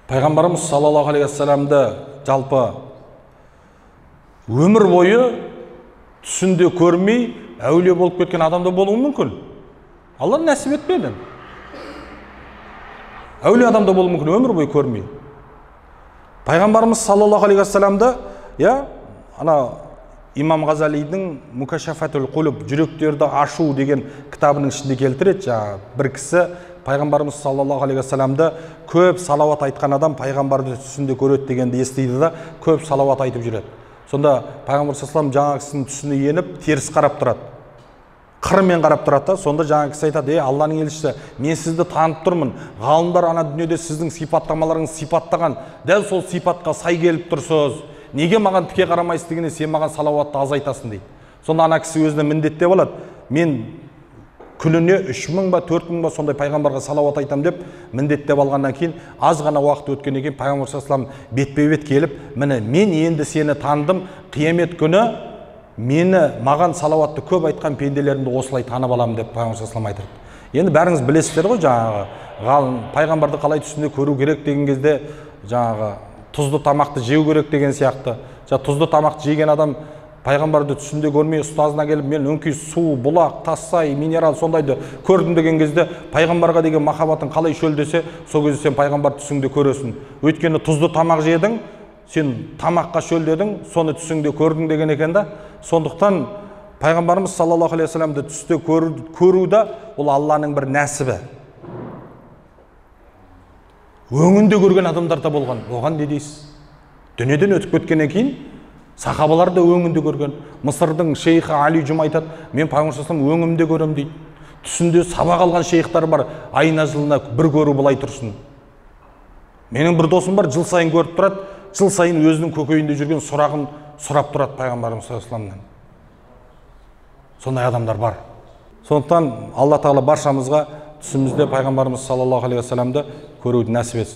Пайғамбарымыз саллаллаху алейхи вассаламды жалпы өмір бойы түсінде көрмей әулие болып кеткен адамда болуы мүмкін. Алла нәсіп етпеді. Әулие адамда болуы мүмкін, өмір бойы көрмей. Пайғамбарымыз саллаллаху алейхи вассаламды, ана Имам Ғазалидің Мукашафатул Құлуб, жүректерді ашу деген кітабының ішінде келтіреді. Бір кісі Пайғамбарымыз саллаллаху алейхи вассаламды көп салауат айтқан адам пайғамбарды түсінде көреді дегенді естиді да көп салауат айтып жүреді. Сонда Пайғамбар саллаллаху жаңа кісінің түсіне еніп теріс қарап тұрады. Қырымен қарап тұрады да, сонда жаңа кісі айтады: Алланың елшісі, мен сізді танып тұрмын. Ғалымдар ана дүниеде сіздің сипаттамаларыңыз сипаттаған, дәл сол сипатқа сай келіп тұрсыз. Неге маған тіке қарамайсыз дегенде сен маған салауатты аз айтасың дейді. Сонда ана кісі өзіне міндеттеп алады: мен күніне 3000 ба 4000 ба сондай пайғамбарға салауат айтам деп міндеттеп алғаннан кейін аз ғана уақыт өткеннен кейін Пайғамбар саллаллаху алейхи бетпе-бет келіп, міне мен енді сені таныдым, қиямет күні маған салауатты көп айтқан пенделерімді осылай танып аламын деп Пайғамбар саллаллаху алейхи айтады. Енді бәріңіз білесіздер ғой, жаңағы ғалым пайғамбарды қалай түсінде көру керек деген кезде жаңағы тұзды тамақты жеу керек деген сияқты. Тұзды тамақты жеген адам пайғамбарды түсінде көрмей ұстазына келіп, мен өңкей су, бұлақ, тассай, минерал сондайды көрдім деген кезде пайғамбарға деген махаббатың қалай шөлдесе, сол кезде сен пайғамбар түсіңде көресің. Өйткені тұзды тамақ жедің, сен тамаққа шөлдедің, соны түсіңде көрдің деген екен да. Сондықтан пайғамбарымыз саллаллаху алейхи вассаламды түсте көруді ол Алланың бір нәсібі. Өңінде көрген адамдар да болған. Оған не дейсіз? Дүниеден өтіп кеткеннен кейін сахабалар да өңінде көрген. Мысырдың шейхі Али Жұм айтады: мен Пайғамбар саллаллаху алейхи өңімде көрем дейді. Түсінде сабақ алған шейхтар бар, айына жылына бір көру былай тұрсын. Менің бір досым бар, жыл сайын көріп тұрады, жыл сайын өзінің көкейінде жүрген сұрағын сұрап тұрады Пайғамбарымыз саллаллаху алейхи вассаламнан. Сондай адамдар бар. Сондықтан Алла Тағала баршамызға түсімізде Пайғамбарымыз саллаллаху алейхи вассаламды көруді нәсіп етсін.